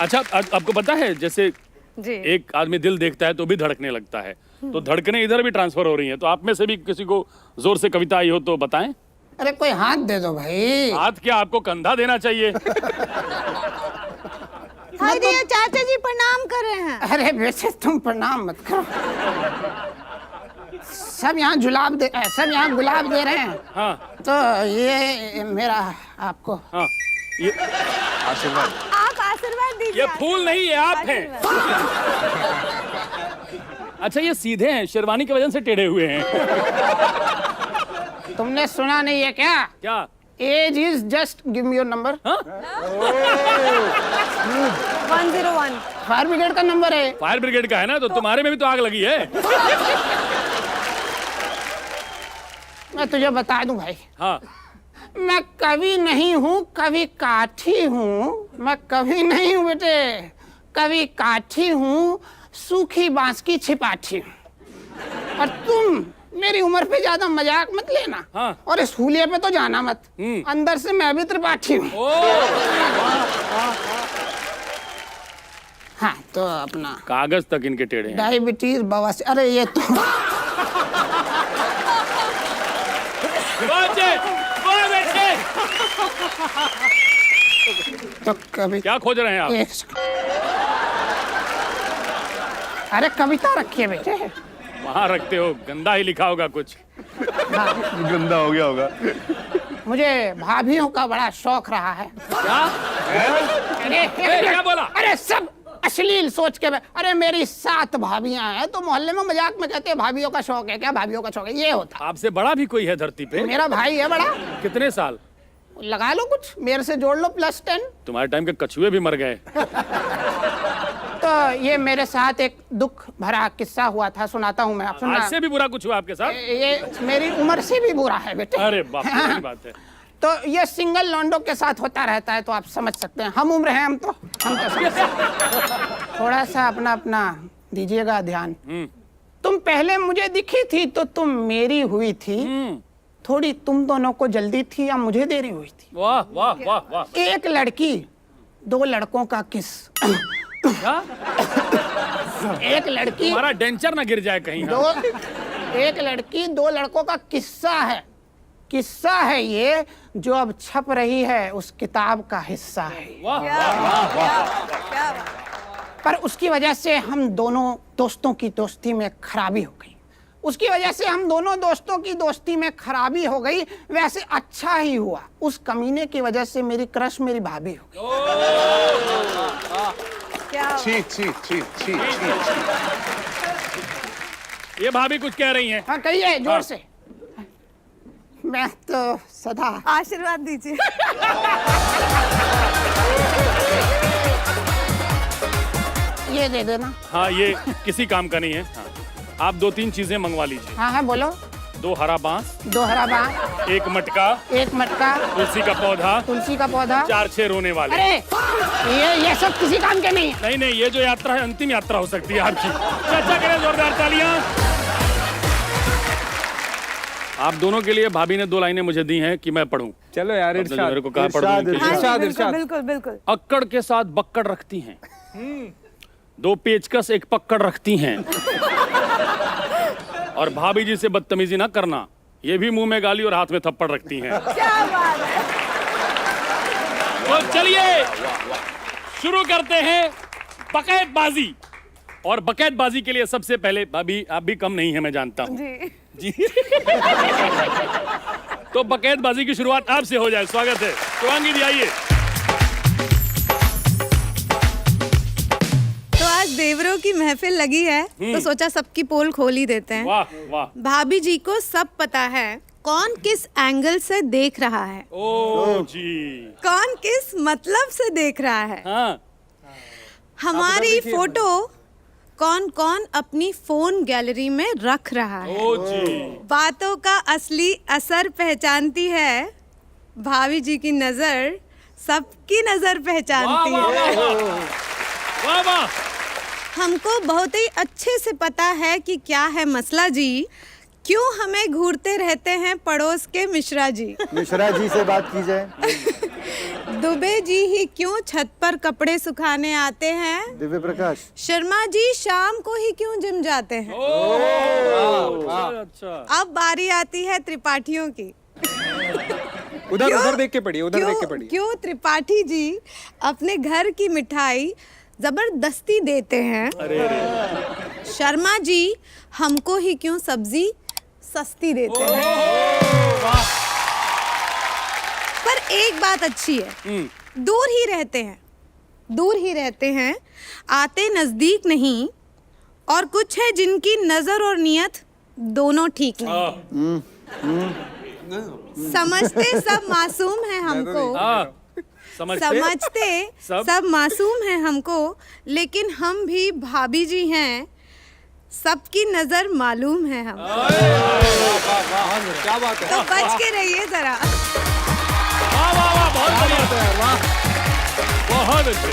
अच्छा आपको पता है जैसे जी। एक आदमी दिल देखता है तो भी धड़कने लगता है, तो धड़कने इधर भी ट्रांसफर हो रही हैं। तो आप में से भी किसी को जोर से कविता आई हो तो बताएं। अरे कोई हाथ दे दो भाई। हाथ क्या, आपको कंधा देना चाहिए। हाय दिया, चाचा जी प्रणाम कर रहे हैं। अरे वैसे तुम प्रणाम मत करो, सब यहाँ गुलाब दे रहे हैं। हाँ तो ये मेरा आपको। हाँ, ये आशीर्वाद। आप आशीर्वाद दीजिए। ये फूल नहीं है, आप हैं। अच्छा ये सीधे हैं, शेरवानी की वजह से टेढ़े हुए हैं। तुमने सुना नहीं है क्या? क्या? As is just give me your number. 101 fire brigade का नंबर है। फायर ब्रिगेड का है ना, तो तुम्हारे में भी तो आग लगी है। मैं तुझे बता दूं भाई, हाँ मैं कवि नहीं हूँ, कवि काठी हूँ। मैं कवि नहीं हूँ बेटे, कवि काठी हूँ, सूखी बांस की छिपाठी हूँ। और तुम मेरी उम्र पे ज्यादा मजाक मत लेना। हाँ। और इस हुलिये पे तो जाना मत, अंदर से मैं भी त्रिपाठी हूँ। हाँ तो अपना कागज तक इनके टेढ़े हैं। डायबिटीज बवासीर, अरे ये तो तो कभी क्या खोज रहे हैं आप? अरे कविता रखिए बेटे। वहाँ रखते हो, गंदा ही लिखा होगा कुछ। गंदा हो गया होगा। मुझे भाभियों का बड़ा शौक रहा है। क्या? अरे क्या बोला? अरे सब अश्लील सोच के अरे मेरी 7 भाभियां हैं, तो मोहल्ले में मजाक में कहते हैं भाभियों का शौक है क्या, भाभियों का शौक है। ये होता आपसे बड़ा भी कोई है धरती पे? मेरा भाई है बड़ा। कितने साल? लगा लो कुछ, मेरे से जोड़ लो +10। तुम्हारे टाइम के कछुए भी मर गए। तो ये मेरे साथ एक दुख भरा किस्सा हुआ था, सुनाता हूँ मैं। आप सुनना। आज से भी बुरा कुछ हुआ आपके साथ? ये मेरी उम्र से भी बुरा है बेटे। अरे बाप रे, बड़ी बात है। तो ये सिंगल लॉन्डो के साथ होता रहता है, तो आप समझ सकते हैं। हम उम्र हैं, हम तो समझ सकते हैं। थोड़ा सा अपना दीजिएगा ध्यान। तुम पहले मुझे दिखी थी तो तुम मेरी हुई थी, थोड़ी तुम दोनों को जल्दी थी या मुझे देरी हुई थी। वाह वाह वाह वाह। एक लड़की 2 लड़कों का किस। क्या? एक लड़की, हमारा डेंचर ना गिर जाए कहीं। एक लड़की 2 लड़कों का किस्सा है। किस्सा है ये, जो अब छप रही है उस किताब का हिस्सा है। वाह वाह वाह। पर उसकी वजह से हम दोनों दोस्तों की दोस्ती में खराबी हो गई। उसकी वजह से हम दोनों दोस्तों की दोस्ती में खराबी हो गई। वैसे अच्छा ही हुआ, उस कमीने की वजह से मेरी क्रश मेरी भाभी हो गई। छी छी छी छी छी। ये भाभी कुछ कह रही हैं। हाँ कहिए जोर से। मैं तो सदा आशीर्वाद दीजिए। ये दे देना। हाँ ये किसी काम का नहीं है। हाँ। आप 2-3 चीजें मंगवा लीजिए। हाँ हाँ बोलो। 2 हरा बांस, 2 हरा बांस, 1 मटका, 1 मटका, तुलसी का पौधा, तुलसी का पौधा, 4-6 रोने वाले। अरे ये सब किसी काम के नहीं है। नहीं नहीं, ये जो यात्रा है अंतिम यात्रा हो सकती है आपकी। चर्चा करें, जोरदार तालियां। आप दोनों के लिए भाभी ने 2 लाइनें मुझे दी हैं कि मैं पढ़ूं। चलो यार, इरशाद। मेरे को कहा पढ़ूं। इरशाद इरशाद। बिल्कुल बिल्कुल। अक्कड़ के साथ बक्कड़ रखती हैं, 2 पेचकस 1 पक्कड़ रखती हैं। और भाभी जी से बदतमीजी ना करना, ये भी मुंह में गाली और हाथ में थप्पड़ रखती हैं। क्या बात है। तो चलिए शुरू करते हैं बकैतबाजी। और बकैतबाजी के लिए सबसे पहले, भाभी आप भी कम नहीं है मैं जानता हूँ जी। तो बकैतबाजी की शुरुआत आपसे हो जाए। स्वागत है शिवांगी जी, आइए। तो आज देवरों की महफिल लगी है, तो सोचा सबकी पोल खोल ही देते हैं। वाह वाह। भाभी जी को सब पता है कौन किस एंगल से देख रहा है, ओ जी। कौन किस मतलब से देख रहा है, हाँ। हमारी फोटो कौन कौन अपनी फोन गैलरी में रख रहा है, ओ जी। बातों का असली असर पहचानती है भाभी जी की नजर, सबकी नजर पहचानती है। वाह वाह। हमको बहुत ही अच्छे से पता है कि क्या है मसला जी, क्यों हमें घूरते रहते हैं पड़ोस के मिश्रा जी। मिश्रा जी से बात की जाए। दुबे जी ही क्यों छत पर कपड़े सुखाने आते हैं? दिव्य प्रकाश। शर्मा जी शाम को ही क्यों जिम जाते हैं? अच्छा। अब बारी आती है त्रिपाठियों की। उधर देख के पढ़िए, उधर देख के पढ़िए। क्यों त्रिपाठी जी अपने घर की मिठाई जबरदस्ती देते हैं? शर्मा जी हमको ही क्यों सब्जी सस्ती देते हैं? पर एक बात अच्छी है, दूर ही रहते हैं, आते नजदीक नहीं, और कुछ है जिनकी नजर और नियत दोनों ठीक नहीं। समझते सब मासूम है हमको, समझते सब मासूम है हमको, लेकिन हम भी भाभी जी हैं, सबकी नजर मालूम है हम। क्या बात है। तो बच के रहिए जरा। वाह वाह वाह, बहुत बढ़िया, बहुत अच्छे।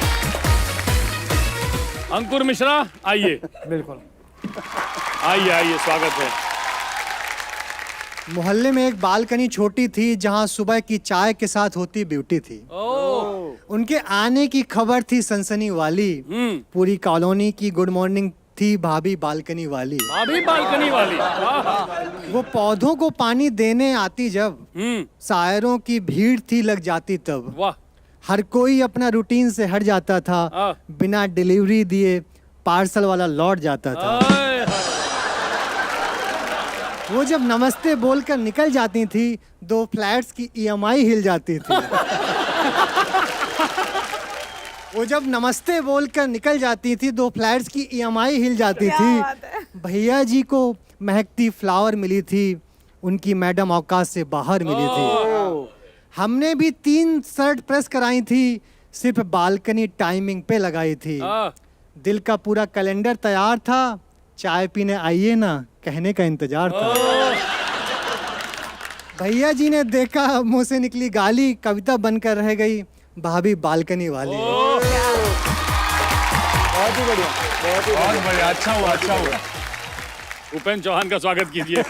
अंकुर मिश्रा आइए। बिल्कुल। आइए, स्वागत है। मोहल्ले में एक बालकनी छोटी थी जहां सुबह की चाय के साथ होती ब्यूटी थी। उनके आने की खबर थी सनसनी वाली। पूरी कॉलोनी की गुड मॉर्निंग थी भाभी बालकनी वाली। भाभी बालकनी वाली, वाह। वो पौधों को पानी देने आती जब, शायरों की भीड़ थी लग जाती तब। वाह। हर कोई अपना रूटीन से हट जाता था, बिना डिलीवरी दिए पार्सल वाला लौट जाता था। वो जब नमस्ते बोलकर निकल जाती थी, 2 फ्लैट्स की EMI हिल जाती थी। वो जब नमस्ते बोलकर निकल जाती थी, 2 फ्लैट्स की EMI हिल जाती थी। भैया जी को महकती फ्लावर मिली थी, उनकी मैडम औकात से बाहर मिली थी। हमने भी 3 शर्ट प्रेस कराई थी, सिर्फ बालकनी टाइमिंग पे लगाई थी। दिल का पूरा कैलेंडर तैयार था, चाय पीने आइए ना कहने का इंतजार था। भैया जी ने देखा, मुंह से निकली गाली, कविता बनकर रह गई भाभी बालकनी वाली। बहुत ही बढ़िया, अच्छा हुआ। उपेंद्र चौहान का स्वागत कीजिए।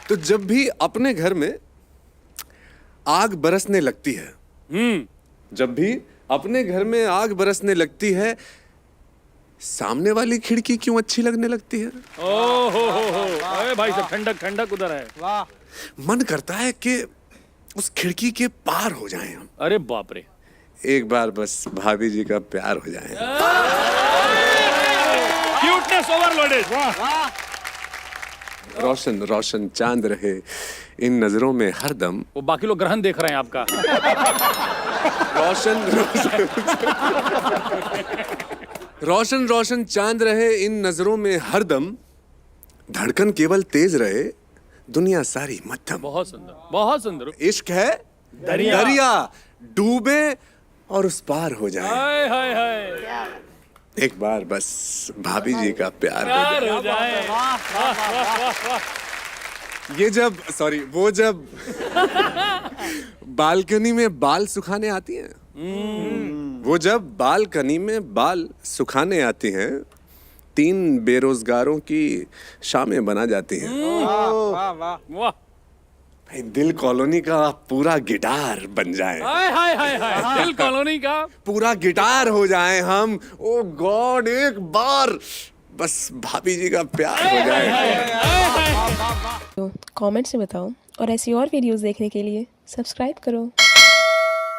तो जब भी अपने घर में आग बरसने लगती है, जब भी अपने घर में आग बरसने लगती है, सामने वाली खिड़की क्यों अच्छी लगने लगती है? ओहो, अरे भाई साहब, ठंडक उधर है। वाह। मन करता है कि उस खिड़की के पार हो जाएं हम। अरे बाप रे। एक बार बस भाभी जी का प्यार हो जाए। Cuteness overloaded. रोशन रोशन चांद रहे इन नजरों में हरदम। वो बाकी लोग ग्रहण देख रहे हैं आपका। रोशन रोशन चांद रहे इन नजरों में हरदम, धड़कन केवल तेज रहे, दुनिया सारी मध्यम। बहुत सुंदर, बहुत सुंदर। इश्क है दरिया, डूबे और उस पार हो जाए। हाय हाय हाय। एक बार बस भाभी जी का प्यार हो जाए। ये जब वो जब बालकनी में बाल सुखाने आती हैं, वो जब बालकनी में बाल सुखाने आती हैं, 3 बेरोजगारों की शामें बना जाती हैं। वाह वाह वाह। भाई दिल कॉलोनी का पूरा गिटार बन जाए। हाय हाय हाय हाय। दिल कॉलोनी का पूरा गिटार हो जाए हम। ओ गॉड, एक बार बस भाभी जी का प्यार हो जाए। कमेंट से बताओ, और ऐसी और वीडियोस देखने के लिए सब्सक्राइब करो।